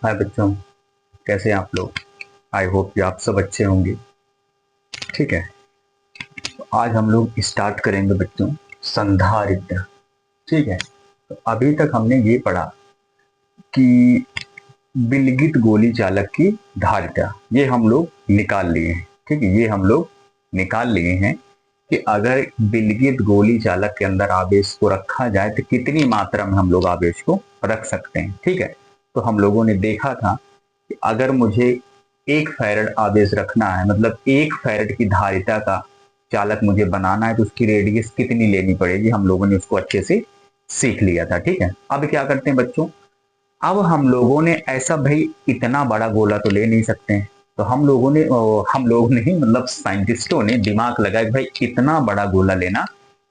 हाय बच्चों, कैसे हैं आप लोग। आई होप कि आप सब अच्छे होंगे। ठीक है, तो आज हम लोग स्टार्ट करेंगे बच्चों संधारित्र। ठीक है, तो अभी तक हमने ये पढ़ा कि विलगित गोली चालक की धारिता ये हम लोग निकाल लिए हैं। ठीक है, ये हम लोग निकाल लिए हैं कि अगर विलगित गोली चालक के अंदर आवेश को रखा जाए तो कितनी मात्रा में हम लोग आवेश को रख सकते हैं। ठीक है, तो हम लोगों ने देखा था कि अगर मुझे 1 फैरड आवेश रखना है, मतलब 1 फैरड की धारिता का चालक मुझे बनाना है, तो उसकी रेडियस कितनी लेनी पड़ेगी, हम लोगों ने उसको अच्छे से सीख लिया था। ठीक है, अब क्या करते हैं बच्चों, अब हम लोगों ने ऐसा भाई इतना बड़ा गोला तो ले नहीं सकते हैं, तो हम लोगों ने ही मतलब साइंटिस्टों ने दिमाग लगाया कि भाई इतना बड़ा गोला लेना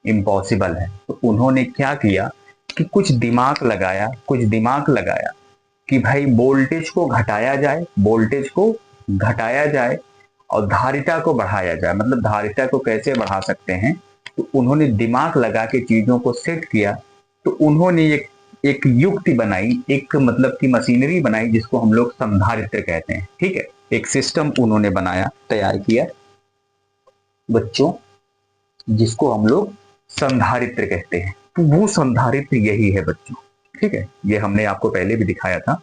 इम्पॉसिबल है। तो उन्होंने क्या किया कि कुछ दिमाग लगाया कि भाई वोल्टेज को घटाया जाए और धारिता को बढ़ाया जाए। मतलब धारिता को कैसे बढ़ा सकते हैं, तो उन्होंने दिमाग लगा के चीजों को सेट किया। तो उन्होंने एक युक्ति बनाई, एक मतलब की मशीनरी बनाई जिसको हम लोग संधारित्र कहते हैं। ठीक है, एक सिस्टम उन्होंने बनाया, तैयार किया बच्चों, जिसको हम लोग संधारित्र कहते हैं। तो वो संधारित्र यही है बच्चों। ठीक है, ये हमने आपको पहले भी दिखाया था।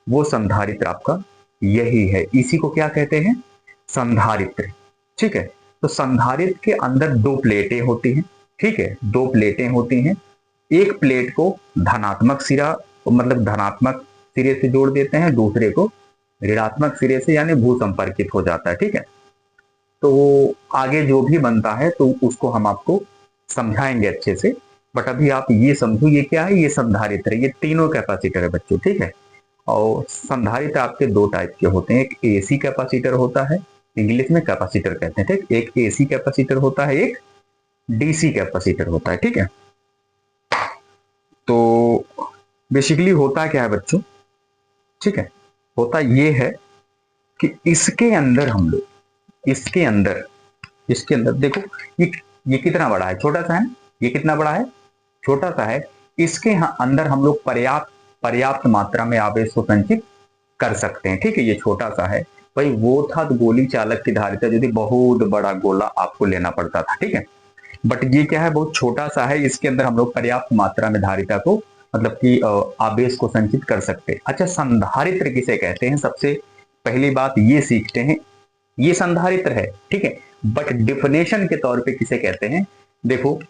वो संधारित्र आपका यही है, इसी को क्या कहते हैं, संधारित्र। ठीक है, तो संधारित्र के अंदर 2 प्लेटें होती हैं। ठीक है, 2 प्लेटें होती हैं। एक प्लेट को धनात्मक सिरा मतलब धनात्मक सिरे से जोड़ देते हैं, दूसरे को ऋणात्मक सिरे से, यानी भू संपर्कित हो जाता है। ठीक है, तो आगे जो भी बनता है तो उसको हम आपको समझाएंगे अच्छे से। बट अभी आप ये समझो ये क्या है, ये संधारित्र, ये तीनों कैपेसिटर है बच्चों। ठीक है, और संधारित्र आपके 2 टाइप के होते हैं। एक एसी कैपेसिटर होता है, इंग्लिश में कैपेसिटर कहते हैं। ठीक, एक एसी कैपेसिटर होता है, एक डीसी कैपेसिटर होता है। ठीक है, तो बेसिकली होता क्या है बच्चों, ठीक है, होता ये है कि इसके अंदर देखो, ये कितना बड़ा है, छोटा सा है। ये कितना बड़ा है, छोटा सा है। इसके अंदर हम लोग पर्याप्त मात्रा में आवेश को संचित कर सकते हैं। ठीक है, ये छोटा सा है। भाई वो था तो गोली चालक की धारिता, यदि बहुत बड़ा गोला आपको लेना पड़ता था। ठीक है, बट ये क्या है, बहुत छोटा सा है। इसके अंदर हम लोग पर्याप्त मात्रा में धारिता को मतलब कि आवेश को संचित कर सकते हैं। अच्छा, संधारित्र किसे कहते हैं, सबसे पहली बात ये सीखते हैं। ये संधारित्र है, ठीक है, बट डिफिनेशन के तौर पे किसे कहते हैं, देखो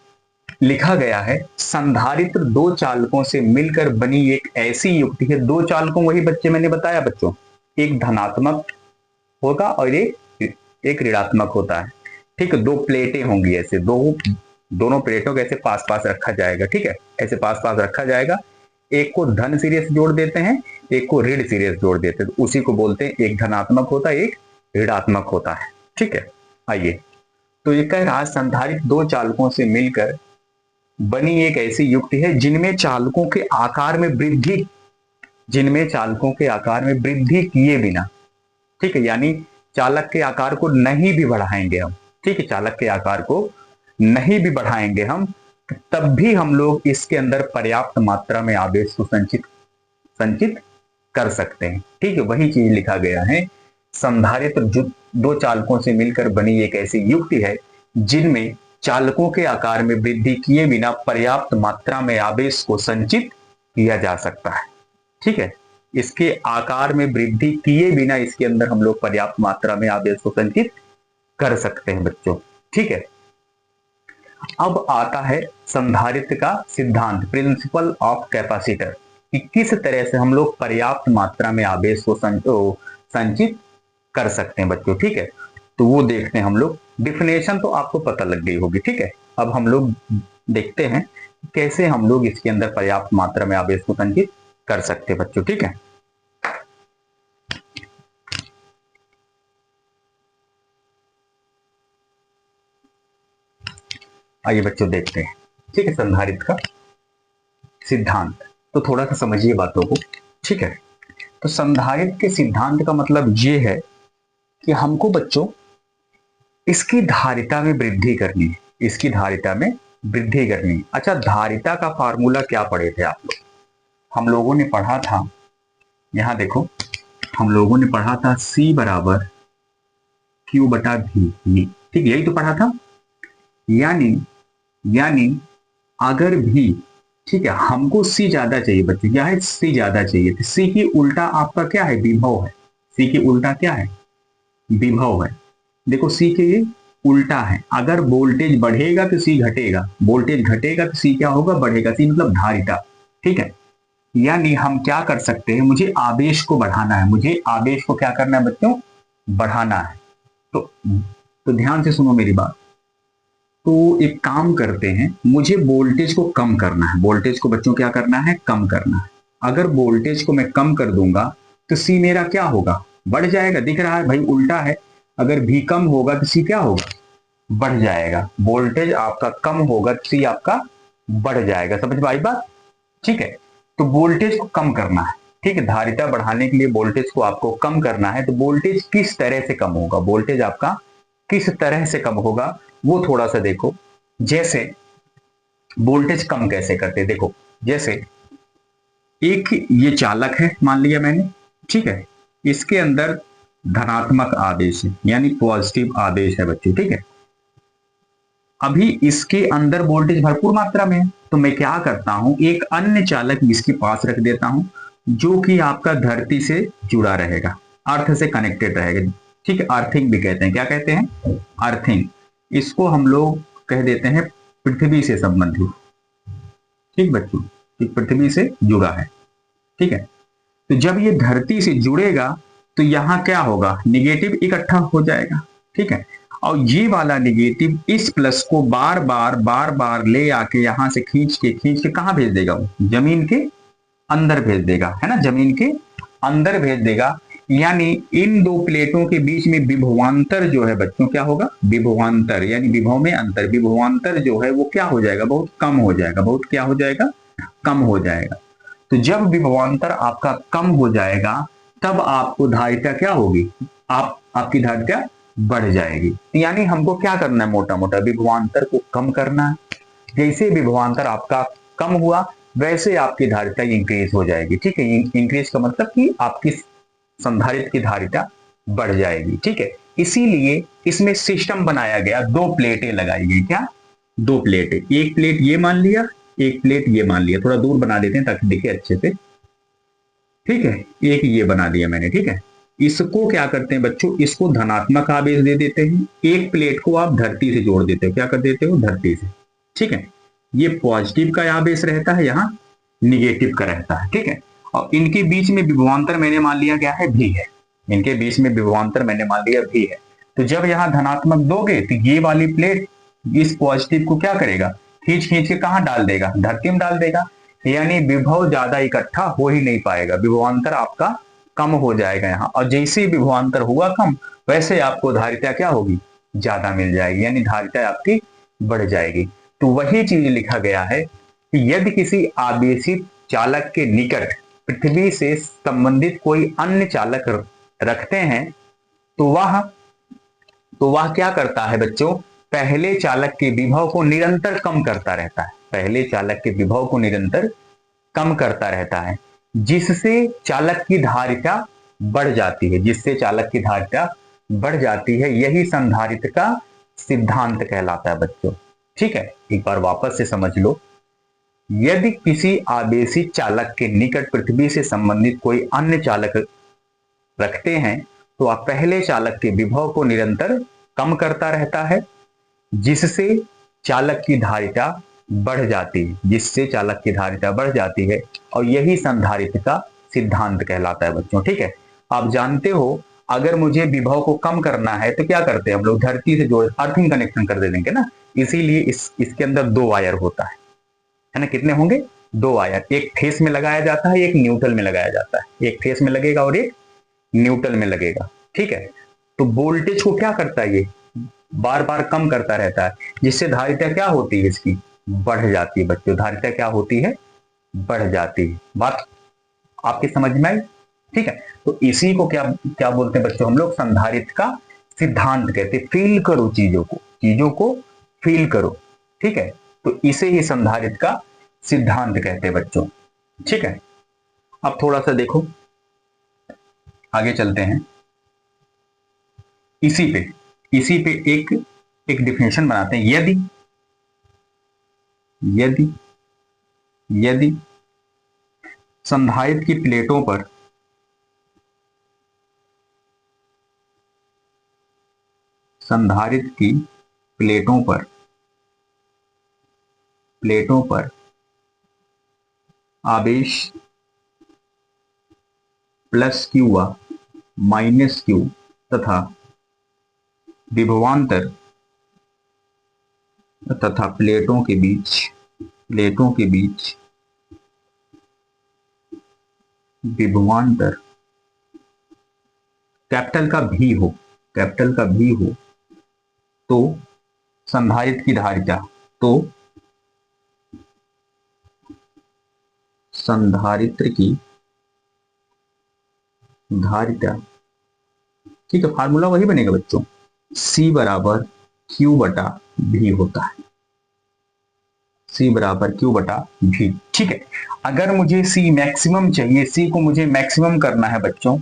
लिखा गया है, संधारित्र 2 चालकों से मिलकर बनी एक ऐसी युक्ति है। 2 चालकों, वही बच्चे मैंने बताया बच्चों, एक धनात्मक होगा और एक ऋणात्मक होता है। ठीक है, 2 प्लेटें होंगी, ऐसे दोनों प्लेटों को ऐसे पास पास रखा जाएगा। ठीक है, ऐसे पास पास रखा जाएगा। एक को धन सिरे से जोड़ देते हैं, एक को ऋण सिरे से जोड़ देते हैं, तो उसी को बोलते हैं, एक धनात्मक होता है, एक ऋणात्मक होता है। ठीक है, आइए, तो ये कह रहा, संधारित्र 2 चालकों से मिलकर बनी एक ऐसी युक्ति है जिनमें चालकों के आकार में वृद्धि किए बिना, ठीक है, यानी चालक के आकार को नहीं भी बढ़ाएंगे हम, ठीक है, चालक के आकार को नहीं भी बढ़ाएंगे हम, तब भी हम लोग इसके अंदर पर्याप्त मात्रा में आवेश को संचित कर सकते हैं। ठीक है, वही चीज लिखा गया है, संधारित्र 2 चालकों से मिलकर बनी एक ऐसी युक्ति है जिनमें चालकों के आकार में वृद्धि किए बिना पर्याप्त मात्रा में आवेश को संचित किया जा सकता है। ठीक है, इसके आकार में वृद्धि किए बिना इसके अंदर हम लोग पर्याप्त मात्रा में आवेश को संचित कर सकते हैं बच्चों। ठीक है, अब आता है संधारित्र का सिद्धांत, प्रिंसिपल ऑफ कैपेसिटर, कि किस तरह से हम लोग पर्याप्त मात्रा में आवेश को संचित कर सकते हैं बच्चों। ठीक है, तो वो देखते हैं हम लोग। डिफिनेशन तो आपको पता लग गई होगी। ठीक है, अब हम लोग देखते हैं कैसे हम लोग इसके अंदर पर्याप्त मात्रा में आवेश को संचित कर सकते हैं बच्चों। ठीक है, आइए बच्चों देखते हैं। ठीक है, संधारित्र का सिद्धांत, तो थोड़ा सा समझिए बातों को। ठीक है, तो संधारित्र के सिद्धांत का मतलब ये है कि हमको बच्चों इसकी धारिता में वृद्धि करनी है, इसकी धारिता में वृद्धि करनी है। अच्छा, धारिता का फार्मूला क्या पढ़े थे आप लोग, हम लोगों ने पढ़ा था यहां देखो, हम लोगों ने पढ़ा था C बराबर Q बटा V, ठीक, यही तो पढ़ा था। यानी यानी अगर भी, ठीक है, हमको C ज्यादा चाहिए बच्चों, क्या है, C ज्यादा चाहिए, तो C की उल्टा आपका क्या है, विभव है। C की उल्टा क्या है, विभव है। देखो C के ये उल्टा है, अगर वोल्टेज बढ़ेगा तो C घटेगा, वोल्टेज घटेगा तो C क्या होगा, बढ़ेगा। C मतलब धारिता, ठीक है। यानी हम क्या कर सकते हैं, मुझे आवेश को बढ़ाना है, मुझे आवेश को क्या करना है बच्चों, बढ़ाना है। तो ध्यान से सुनो मेरी बात। तो एक काम करते हैं, मुझे वोल्टेज को कम करना है, वोल्टेज को बच्चों क्या करना है, कम करना है। अगर वोल्टेज को मैं कम कर दूंगा तो सी मेरा क्या होगा, बढ़ जाएगा। दिख रहा है भाई, उल्टा है। अगर भी कम होगा तो सी क्या होगा, बढ़ जाएगा। वोल्टेज आपका कम होगा तो सी आपका बढ़ जाएगा। समझ में आई बात, ठीक है। तो वोल्टेज को कम करना है, ठीक है, धारिता बढ़ाने के लिए वोल्टेज को आपको कम करना है। तो वोल्टेज किस तरह से कम होगा, वोल्टेज आपका किस तरह से कम होगा, वो थोड़ा सा देखो। जैसे वोल्टेज कम कैसे करते, देखो, जैसे एक ये चालक है मान लिया मैंने, ठीक है, इसके अंदर धनात्मक आवेश है, यानी पॉजिटिव आवेश है बच्चों, ठीक है। अभी इसके अंदर वोल्टेज भरपूर मात्रा में है, तो मैं क्या करता हूं, एक अन्य चालक इसके पास रख देता हूं, जो कि आपका धरती से जुड़ा रहेगा, अर्थ से कनेक्टेड रहेगा, ठीक है। अर्थिंग भी कहते हैं, क्या कहते हैं, अर्थिंग। इसको हम लोग कह देते हैं पृथ्वी से संबंधित, ठीक बच्चों, ठीक, पृथ्वी से जुड़ा है, ठीक है। तो जब ये धरती से जुड़ेगा तो यहां क्या होगा, निगेटिव इकट्ठा हो जाएगा, ठीक है। और ये वाला निगेटिव इस प्लस को बार बार ले आके यहां से खींच के कहां भेज देगा, वो जमीन के अंदर भेज देगा, है ना, जमीन के अंदर भेज देगा। यानी इन दो प्लेटों के बीच में विभवांतर जो है बच्चों, क्या होगा, विभवांतर, यानी विभव में अंतर, विभवांतर जो है वो क्या हो जाएगा, बहुत कम हो जाएगा, बहुत क्या हो जाएगा, कम हो जाएगा। तो जब विभवांतर आपका कम हो जाएगा तब आपको धारिता क्या होगी, आपकी धारिता बढ़ जाएगी। यानी हमको क्या करना है, मोटा मोटा विभवांतर को कम करना है। जैसे विभवांतर आपका कम हुआ वैसे आपकी धारिता इंक्रीज हो जाएगी, ठीक है। इंक्रीज का मतलब कि आपकी संधारित्र की धारिता बढ़ जाएगी, ठीक है। इसीलिए इसमें सिस्टम बनाया गया, दो प्लेटें लगाई गई, क्या, दो प्लेटें, एक प्लेट ये मान लिया, एक प्लेट ये मान लिया, थोड़ा दूर बना देते हैं ताकि दिखे अच्छे से, ठीक है। एक ये बना दिया मैंने, ठीक है। इसको क्या करते हैं बच्चों, इसको धनात्मक आवेश दे देते हैं, एक प्लेट को आप धरती से जोड़ देते हो, क्या कर देते हो, धरती से, ठीक है। ये पॉजिटिव का आवेश रहता है, यहाँ निगेटिव का रहता है, ठीक है। और इनके बीच में विभवांतर मैंने मान लिया क्या है, भी है, इनके बीच में विभवांतर मैंने मान लिया भी है। तो जब यहाँ धनात्मक दोगे तो ये वाली प्लेट इस पॉजिटिव को क्या करेगा, खींच खींच के कहाँ डाल देगा, धरती में डाल देगा। यानी विभव ज्यादा इकट्ठा हो ही नहीं पाएगा, विभवांतर आपका कम हो जाएगा यहाँ। और जैसे ही विभवांतर हुआ कम वैसे आपको धारिता क्या होगी, ज्यादा मिल जाएगी, यानी धारिता आपकी बढ़ जाएगी। तो वही चीज लिखा गया है कि यदि किसी आवेशित चालक के निकट पृथ्वी से संबंधित कोई अन्य चालक रखते हैं तो वह क्या करता है बच्चों, पहले चालक के विभव को निरंतर कम करता रहता है, पहले चालक के विभव को निरंतर कम करता रहता है, जिससे चालक की धारिता बढ़ जाती है, जिससे चालक की धारिता बढ़ जाती है। यही संधारित्र का सिद्धांत कहलाता है बच्चों, ठीक है। एक बार वापस से समझ लो, यदि किसी आवेशित चालक के निकट पृथ्वी से संबंधित कोई अन्य चालक रखते हैं तो आप पहले चालक के विभव को निरंतर कम करता रहता है, जिससे चालक की धारिता बढ़ जाती है, जिससे चालक की धारिता बढ़ जाती है। और यही संधारित्र का सिद्धांत कहलाता है बच्चों, ठीक है। आप जानते हो अगर मुझे विभव को कम करना है तो क्या करते हैं हम लोग, धरती से जोड़ अर्थिंग कनेक्शन कर दे देंगे ना। इसीलिए इसके अंदर दो वायर होता है ना, कितने होंगे, दो वायर, एक फेस में लगाया जाता है, एक न्यूट्रल में लगाया जाता है, एक फेस में लगेगा और एक न्यूट्रल में लगेगा, ठीक है। तो वोल्टेज को क्या करता है, ये बार बार कम करता रहता है, जिससे धारिता क्या होती है, इसकी बढ़ जाती है बच्चों, धारिता क्या होती है, बढ़ जाती है। बात आपकी समझ में आई, ठीक है। तो इसी को क्या क्या बोलते हैं बच्चों, हम लोग संधारित्र का सिद्धांत कहते हैं। फील करो चीजों को फील करो, ठीक है। तो इसे ही संधारित्र का सिद्धांत कहते हैं बच्चों, ठीक है। अब थोड़ा सा देखो, आगे चलते हैं। इसी पे एक डिफिनेशन बनाते हैं। यदि यदि यदि संधारित्र की प्लेटों पर संधारित्र की प्लेटों पर आवेश प्लस क्यू व माइनस क्यू तथा विभवांतर तथा प्लेटों के बीच विभवांतर कैपिटल का भी हो तो संधारित्र की धारिता ठीक है, फार्मूला वही बनेगा बच्चों, C बराबर Q बटा V होता है। C बराबर Q बटा V। ठीक है, अगर मुझे C मैक्सिमम चाहिए, C को मुझे मैक्सिमम करना है बच्चों,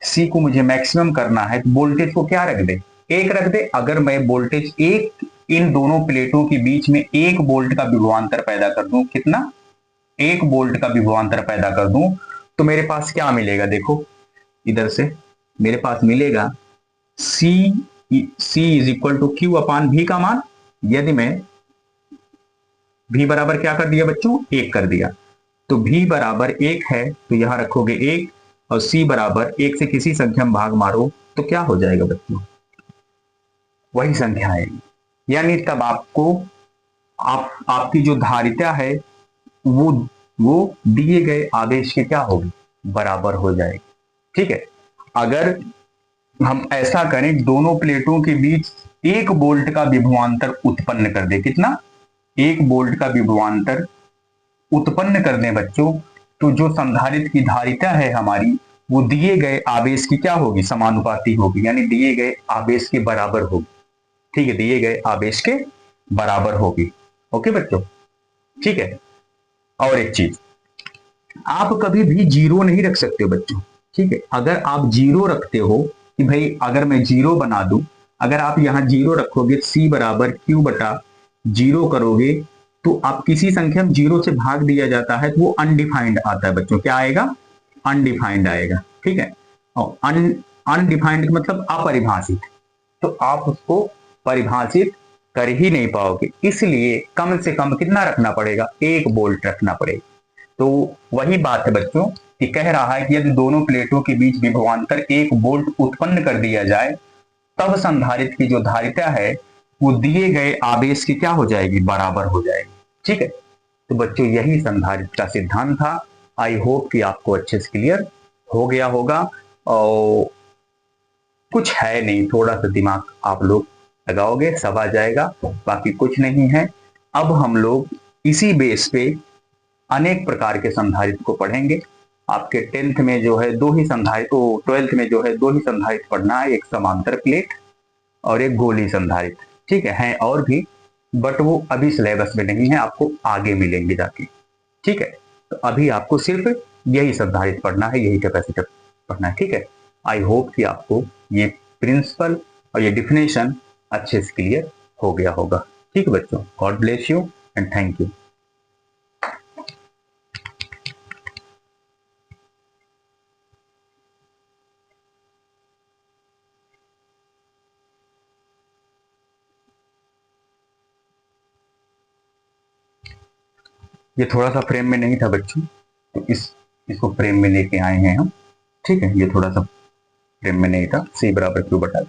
C को मुझे मैक्सिमम करना है, तो वोल्टेज को क्या रख दे, 1 रख दे। अगर मैं वोल्टेज 1 इन दोनों प्लेटों के बीच में 1 वोल्ट का विभवांतर पैदा कर दूं, कितना, 1 वोल्ट का विभवांतर पैदा कर दूं, तो मेरे पास क्या मिलेगा, देखो इधर से मेरे पास मिलेगा C is equal to Q upon V का मान। यदि मैं V बराबर क्या कर दिया बच्चों, 1 कर दिया, तो V बराबर 1 है, तो यहां रखोगे 1, और C बराबर 1 से किसी संख्या में भाग मारो तो क्या हो जाएगा बच्चों, वही संख्या आएगी। यानी तब आपको आपकी जो धारिता है वो दिए गए आवेश के क्या होगी, बराबर हो जाएगी। ठीक है, अगर हम ऐसा करें, दोनों प्लेटों के बीच 1 वोल्ट का विभवांतर उत्पन्न कर दे, कितना, 1 वोल्ट का विभवांतर उत्पन्न कर दें बच्चों, तो जो संधारित्र की धारिता है हमारी, वो दिए गए आवेश की क्या होगी, समानुपाती होगी, यानी दिए गए आवेश के बराबर होगी। ठीक है, दिए गए आवेश के बराबर होगी। ओके बच्चों, ठीक है। और एक चीज, आप कभी भी 0 नहीं रख सकते बच्चों। ठीक है, अगर आप 0 रखते हो कि भाई अगर मैं 0 बना दूं, अगर आप यहां 0 रखोगे, C बराबर Q बटा 0 करोगे, तो आप किसी संख्या में 0 से भाग दिया जाता है तो वो अनडिफाइंड आता है बच्चों। क्या आएगा, अनडिफाइंड आएगा। ठीक है, और अनडिफाइंड मतलब अपरिभाषित, तो आप उसको परिभाषित कर ही नहीं पाओगे, इसलिए कम से कम कितना रखना पड़ेगा, 1 वोल्ट रखना पड़ेगा। तो वही बात है बच्चों कि कह रहा है कि यदि दोनों प्लेटों के बीच विभवांतर 1 वोल्ट उत्पन्न कर दिया जाए, तब संधारित्र की जो धारिता है वो दिए गए आवेश की क्या हो जाएगी, बराबर हो जाएगी। ठीक है, तो बच्चों यही संधारित्र का सिद्धांत था। आई होप कि आपको अच्छे से क्लियर हो गया होगा, और कुछ है नहीं, थोड़ा सा दिमाग आप लोग लगाओगे सब आ जाएगा, बाकी कुछ नहीं है। अब हम लोग इसी बेस पे अनेक प्रकार के संधारित्र को पढ़ेंगे। आपके 10th में जो है 2 ही संधारित्र, 12th में जो है 2 ही संधारित्र पढ़ना है, एक समांतर प्लेट और एक गोली संधारित्र। ठीक है, हैं और भी, बट वो अभी सिलेबस में नहीं है, आपको आगे मिलेंगे जाके। ठीक है, तो अभी आपको सिर्फ यही संधारित्र पढ़ना है, यही कैपेसिटर पढ़ना है। ठीक है, आई होप कि आपको ये प्रिंसिपल और ये डिफिनेशन अच्छे से क्लियर हो गया होगा। ठीक है बच्चों, God bless you and thank you. ये थोड़ा सा फ्रेम में नहीं था बच्चों, तो इसको फ्रेम में लेके आए हैं हम। ठीक है, ये थोड़ा सा फ्रेम में नहीं था, C बराबर Q बटा